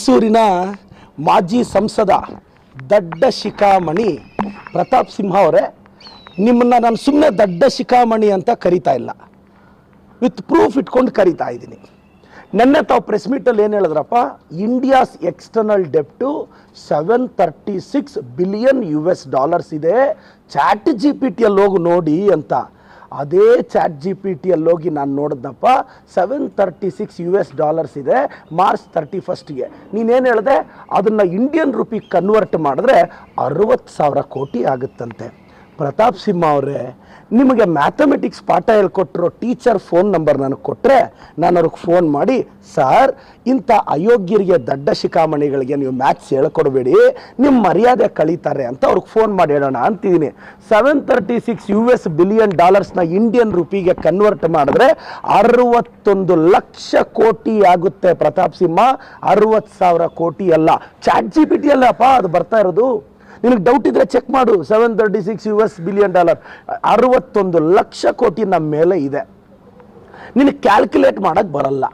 ಮೈಸೂರಿನ ಮಾಜಿ ಸಂಸದ ದಡ್ಡ ಶಿಖಾಮಣಿ ಪ್ರತಾಪ್ ಸಿಂಹ ಅವರೇ, ನಿಮ್ಮನ್ನು ನಾನು ಸುಮ್ಮನೆ ದಡ್ಡ ಶಿಖಾಮಣಿ ಅಂತ ಕರಿತಾ ಇಲ್ಲ, ವಿತ್ ಪ್ರೂಫ್ ಇಟ್ಕೊಂಡು ಕರಿತಾ ಇದ್ದೀನಿ. ನೆನ್ನೆ ತಾವು ಪ್ರೆಸ್ ಮೀಟಲ್ಲಿ ಏನು ಹೇಳಿದ್ರಪ್ಪ, ಇಂಡಿಯಾಸ್ ಎಕ್ಸ್ಟರ್ನಲ್ ಡೆಪ್ಟು $736 ಬಿಲಿಯನ್ ಇದೆ, ಚಾಟ್ ಜಿ ಪಿ ಟಿಯಲ್ಲಿ ಹೋಗಿ ನೋಡಿ ಅಂತ. ಅದೇ ಚಾಟ್ ಜಿ ಪಿ ಟಿಯಲ್ಲಿ ಹೋಗಿ ನಾನು ನೋಡಿದ್ನಪ್ಪ, $736 ಇದೆ ಮಾರ್ಚ್ 31ಗೆ. ನೀನೇನು ಹೇಳಿದೆ, ಅದನ್ನು ಇಂಡಿಯನ್ ರುಪಿ ಕನ್ವರ್ಟ್ ಮಾಡಿದ್ರೆ 60,000 ಕೋಟಿ ಆಗುತ್ತಂತೆ. ಪ್ರತಾಪ್ ಸಿಂಹ ಅವರೇ, ನಿಮಗೆ ಮ್ಯಾಥಮೆಟಿಕ್ಸ್ ಪಾಠ ಹೇಳ್ಕೊಟ್ಟಿರೋ ಟೀಚರ್ ಫೋನ್ ನಂಬರ್ ನನಗೆ ಕೊಟ್ಟರೆ ನಾನು ಅವ್ರಿಗೆ ಫೋನ್ ಮಾಡಿ, ಸರ್ ಇಂಥ ಅಯೋಗ್ಯರಿಗೆ ದಡ್ಡ ಶಿಖಾಮಣಿಗಳಿಗೆ ನೀವು ಮ್ಯಾಥ್ಸ್ ಹೇಳ್ಕೊಡ್ಬೇಡಿ, ನಿಮ್ಮ ಮರ್ಯಾದೆ ಕಳೀತಾರೆ ಅಂತ ಅವ್ರಿಗೆ ಫೋನ್ ಮಾಡಿ ಹೇಳೋಣ ಅಂತಿದ್ದೀನಿ. $736 ಬಿಲಿಯನ್ ಇಂಡಿಯನ್ ರುಪಿಗೆ ಕನ್ವರ್ಟ್ ಮಾಡಿದ್ರೆ 61 ಲಕ್ಷ ಕೋಟಿ ಆಗುತ್ತೆ ಪ್ರತಾಪ್ ಸಿಂಹ, 60,000 ಕೋಟಿ ಅಲ್ಲ. ಚಾಟ್ ಜಿ ಪಿ ಟಿ ಅಲ್ಲಪ್ಪ ಅದು ಬರ್ತಾ ಇರೋದು. ನಿನಗೆ ಡೌಟ್ ಇದ್ರೆ ಚೆಕ್ ಮಾಡು. $736 ಬಿಲಿಯನ್, 61 ಲಕ್ಷ ಕೋಟಿ ನಮ್ಮ ಮೇಲೆ ಇದೆ. ನಿನಗೆ ಕ್ಯಾಲ್ಕುಲೇಟ್ ಮಾಡೋಕ್ಕೆ ಬರಲ್ಲ.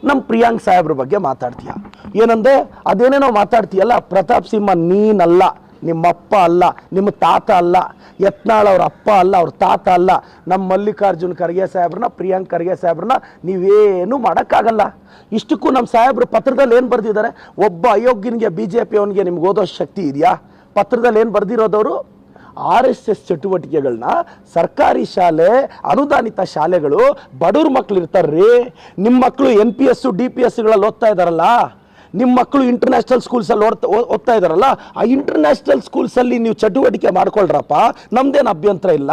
ನಮ್ಮ ಪ್ರಿಯಾಂಕ್ ಸಾಹೇಬ್ರ ಬಗ್ಗೆ ಮಾತಾಡ್ತೀಯ, ಏನಂದ್ರೆ ಅದೇನೇನೋ ಮಾತಾಡ್ತೀಯಲ್ಲ. ಪ್ರತಾಪ್ ಸಿಂಹ ನೀನಲ್ಲ, ನಿಮ್ಮಪ್ಪ ಅಲ್ಲ, ನಿಮ್ಮ ತಾತ ಅಲ್ಲ, ಯತ್ನಾಳ್ ಅವ್ರ ಅಪ್ಪ ಅಲ್ಲ, ಅವ್ರ ತಾತ ಅಲ್ಲ. ನಮ್ಮ ಮಲ್ಲಿಕಾರ್ಜುನ್ ಖರ್ಗೆ ಸಾಹೇಬ್ರನ್ನ, ಪ್ರಿಯಾಂಕ್ ಖರ್ಗೆ ಸಾಹೇಬ್ರನ್ನ ನೀವೇನು ಮಾಡೋಕ್ಕಾಗಲ್ಲ. ಇಷ್ಟಕ್ಕೂ ನಮ್ಮ ಸಾಹೇಬ್ರು ಪತ್ರದಲ್ಲಿ ಏನು ಬರೆದಿದ್ದಾರೆ, ಒಬ್ಬ ಅಯೋಗ್ಯನಿಗೆ BJP ಅವನಿಗೆ ನಿಮ್ಗೆ ಓದೋ ಶಕ್ತಿ ಇದೆಯಾ? ಪತ್ರದಲ್ಲಿ ಏನು ಬರೆದಿರೋದವರು, RSS ಚಟುವಟಿಕೆಗಳನ್ನ ಸರ್ಕಾರಿ ಶಾಲೆ, ಅನುದಾನಿತ ಶಾಲೆಗಳು, ಬಡವ್ರ ಮಕ್ಳು ಇರ್ತಾರ್ರಿ. ನಿಮ್ಮ ಮಕ್ಕಳು NPS DPSಗಳಲ್ಲಿ ಓದ್ತಾ ಇದ್ದಾರಲ್ಲ, ನಿಮ್ಮ ಮಕ್ಕಳು ಇಂಟರ್ನ್ಯಾಷನಲ್ ಸ್ಕೂಲ್ಸಲ್ಲಿ ಓದ್ತಾ ಇದ್ದಾರಲ್ಲ, ಆ ಇಂಟರ್ನ್ಯಾಷನಲ್ ಸ್ಕೂಲ್ಸಲ್ಲಿ ನೀವು ಚಟುವಟಿಕೆ ಮಾಡ್ಕೊಳ್ರಪ್ಪ, ನಮ್ದೇನು ಅಭ್ಯಂತರ ಇಲ್ಲ.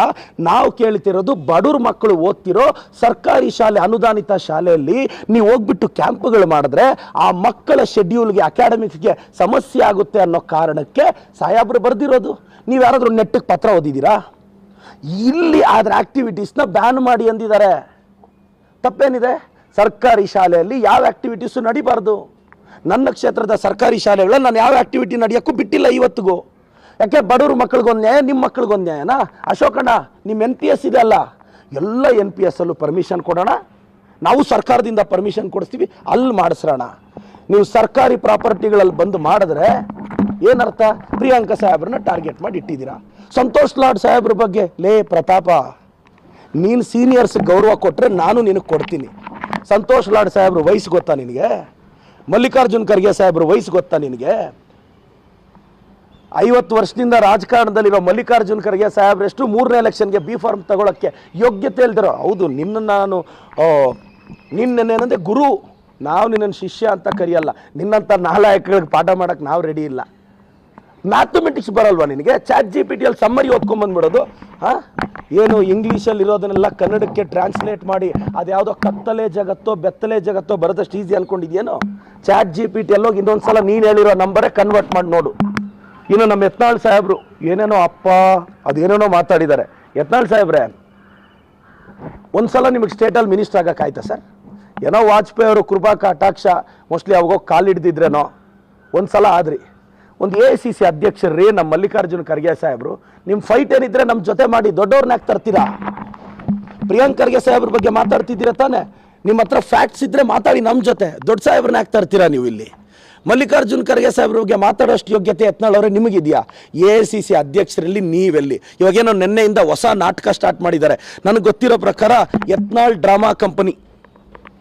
ನಾವು ಕೇಳ್ತಿರೋದು ಬಡವ್ರ ಮಕ್ಕಳು ಓದ್ತಿರೋ ಸರ್ಕಾರಿ ಶಾಲೆ, ಅನುದಾನಿತ ಶಾಲೆಯಲ್ಲಿ ನೀವು ಹೋಗ್ಬಿಟ್ಟು ಕ್ಯಾಂಪ್ಗಳು ಮಾಡಿದ್ರೆ ಆ ಮಕ್ಕಳ ಶೆಡ್ಯೂಲ್ಗೆ, ಅಕಾಡೆಮಿಕ್ಸ್ಗೆ ಸಮಸ್ಯೆ ಆಗುತ್ತೆ ಅನ್ನೋ ಕಾರಣಕ್ಕೆ ಸಾಹೇಬ್ರು ಬರೆದಿರೋದು. ನೀವು ಯಾರಾದರೂ ನೆಟ್ಟಿಗೆ ಪತ್ರ ಓದಿದ್ದೀರಾ? ಇಲ್ಲಿ ಅದರ ಆಕ್ಟಿವಿಟೀಸ್ನ ಬ್ಯಾನ್ ಮಾಡಿ ಅಂದಿದ್ದಾರೆ. ತಪ್ಪೇನಿದೆ? ಸರ್ಕಾರಿ ಶಾಲೆಯಲ್ಲಿ ಯಾವ ಆಕ್ಟಿವಿಟೀಸು ನಡಿಬಾರ್ದು. ನನ್ನ ಕ್ಷೇತ್ರದ ಸರ್ಕಾರಿ ಶಾಲೆಗಳಲ್ಲಿ ನಾನು ಯಾವ ಆಕ್ಟಿವಿಟಿ ನಡೆಯೋಕ್ಕೂ ಬಿಟ್ಟಿಲ್ಲ ಇವತ್ತಿಗೂ. ಯಾಕೆ? ಬಡವ್ರ ಮಕ್ಕಳಿಗೊಂದು ನ್ಯಾಯ, ನಿಮ್ಮ ಮಕ್ಕಳಿಗೊಂದು ನ್ಯಾಯನಾ? ಅಶೋಕಣ್ಣ, ನಿಮ್ಮ NPS ಇದೆ ಅಲ್ಲ, ಎಲ್ಲ NPS ಅಲ್ಲೂ ಪರ್ಮಿಷನ್ ಕೊಡೋಣ, ನಾವು ಸರ್ಕಾರದಿಂದ ಪರ್ಮಿಷನ್ ಕೊಡಿಸ್ತೀವಿ, ಅಲ್ಲಿ ಮಾಡಿಸ್ರೋಣ. ನೀವು ಸರ್ಕಾರಿ ಪ್ರಾಪರ್ಟಿಗಳಲ್ಲಿ ಬಂದು ಮಾಡಿದ್ರೆ ಏನರ್ಥ? ಪ್ರಿಯಾಂಕ ಸಾಹೇಬ್ರನ್ನ ಟಾರ್ಗೆಟ್ ಮಾಡಿ ಇಟ್ಟಿದ್ದೀರಾ. ಸಂತೋಷ್ ಲಾಡ್ ಸಾಹೇಬ್ರ ಬಗ್ಗೆ, ಲೇ ಪ್ರತಾಪ, ನೀನು ಸೀನಿಯರ್ಸ್ ಗೌರವ ಕೊಟ್ಟರೆ ನಾನು ನಿನಗೆ ಕೊಡ್ತೀನಿ. ಸಂತೋಷ್ ಲಾಡ್ ಸಾಹೇಬ್ರ ವಯಸ್ಸು ಗೊತ್ತಾ ನಿನಗೆ? ಮಲ್ಲಿಕಾರ್ಜುನ್ ಖರ್ಗೆ ಸಾಹೇಬ್ರ ವಯಸ್ಸು ಗೊತ್ತಾ ನಿನಗೆ? 50 ವರ್ಷದಿಂದ ರಾಜಕಾರಣದಲ್ಲಿರೋ ಮಲ್ಲಿಕಾರ್ಜುನ್ ಖರ್ಗೆ ಸಾಹೇಬ್ರೆಷ್ಟು 3ನೇ ಎಲೆಕ್ಷನ್ಗೆ B ಫಾರ್ಮ್ ತಗೊಳ್ಳೋಕ್ಕೆ ಯೋಗ್ಯತೆ ಇಲ್ದಿರೋ. ಹೌದು, ನಾನು ನಿನ್ನೇನಂದರೆ ಗುರು, ನಾವು ನಿನ್ನನ್ನು ಶಿಷ್ಯ ಅಂತ ಕರೆಯಲ್ಲ. ನಿನ್ನಂಥ ನಾಲಾಯಕಗಳಿಗೆ ಪಾಠ ಮಾಡೋಕ್ಕೆ ನಾವು ರೆಡಿ ಇಲ್ಲ. ಮ್ಯಾಥಮೆಟಿಕ್ಸ್ ಬರಲ್ವಾ ನಿನಗೆ? ಚಾಟ್ ಜಿ ಪಿ ಟಿಯಲ್ಲಿ ಸಮ್ಮರಿ ಓದ್ಕೊಂಬಂದ್ಬಿಡೋದು. ಏನು ಇಂಗ್ಲೀಷಲ್ಲಿ ಇರೋದನ್ನೆಲ್ಲ ಕನ್ನಡಕ್ಕೆ ಟ್ರಾನ್ಸ್ಲೇಟ್ ಮಾಡಿ ಅದ್ಯಾವುದೋ ಕತ್ತಲೆ ಜಗತ್ತೋ ಬೆತ್ತಲೆ ಜಗತ್ತೋ ಬರೋದಷ್ಟು ಈಸಿ ಅಂದ್ಕೊಂಡಿದ್ಯೇನೋ? ಚಾಟ್ ಜಿ ಪಿ ಟಿಯಲ್ಲಿ ಹೋಗಿ ಇನ್ನೊಂದ್ಸಲ ನೀನು ಹೇಳಿರೋ ನಂಬರೇ ಕನ್ವರ್ಟ್ ಮಾಡಿ ನೋಡು. ಇನ್ನು ನಮ್ಮ ಯತ್ನಾಳ್ ಸಾಹೇಬ್ರು ಏನೇನೋ ಅಪ್ಪ ಅದೇನೇನೋ ಮಾತಾಡಿದ್ದಾರೆ. ಯತ್ನಾಳ್ ಸಾಹೇಬ್ರೆ, ಒಂದ್ಸಲ ನಿಮಗೆ ಸ್ಟೇಟಲ್ಲಿ ಮಿನಿಸ್ಟರ್ ಆಗೋಕ್ಕಾಯ್ತಾ ಸರ್? ಏನೋ ವಾಜಪೇಯಿ ಅವರು ಕೃಪಾ ಕಟಾಕ್ಷ ಮೋಸ್ಟ್ಲಿ ಅವಾಗೋಗಿ ಕಾಲು ಹಿಡ್ದಿದ್ರೇನೋ ಒಂದ್ಸಲ ಆದ್ರಿ. ಒಂದು AICC ಅಧ್ಯಕ್ಷರೇ ನಮ್ಮ ಮಲ್ಲಿಕಾರ್ಜುನ್ ಖರ್ಗೆ ಸಾಹೇಬ್ರು, ನಿಮ್ಮ ಫೈಟ್ ಏನಿದ್ರೆ ನಮ್ಮ ಜೊತೆ ಮಾಡಿ, ದೊಡ್ಡವ್ರನ್ನ ಯಾಕೆ ತರ್ತೀರಾ? ಪ್ರಿಯಾಂಕ್ ಖರ್ಗೆ ಸಾಹೇಬ್ರ ಬಗ್ಗೆ ಮಾತಾಡ್ತಿದ್ದೀರಾ ತಾನೆ? ನಿಮ್ಮ ಹತ್ರ ಫ್ಯಾಕ್ಟ್ಸ್ ಇದ್ರೆ ಮಾತಾಡಿ ನಮ್ಮ ಜೊತೆ. ದೊಡ್ಡ ಸಾಹೇಬ್ರನ್ನ ಯಾಕೆ ತರ್ತೀರಾ ನೀವು ಇಲ್ಲಿ? ಮಲ್ಲಿಕಾರ್ಜುನ್ ಖರ್ಗೆ ಸಾಹೇಬ್ರ ಬಗ್ಗೆ ಮಾತಾಡೋಷ್ಟು ಯೋಗ್ಯತೆ ಯತ್ನಾಳ್ ಅವರೇ ನಿಮಗಿದೆಯಾ? AICC ಅಧ್ಯಕ್ಷರಲ್ಲಿ ನೀವೆಲ್ಲಿ? ಇವಾಗೇನೋ ನಿನ್ನೆಯಿಂದ ಹೊಸ ನಾಟಕ ಸ್ಟಾರ್ಟ್ ಮಾಡಿದ್ದಾರೆ. ನನಗೆ ಗೊತ್ತಿರೋ ಪ್ರಕಾರ ಯತ್ನಾಳ್ ಡ್ರಾಮಾ ಕಂಪನಿ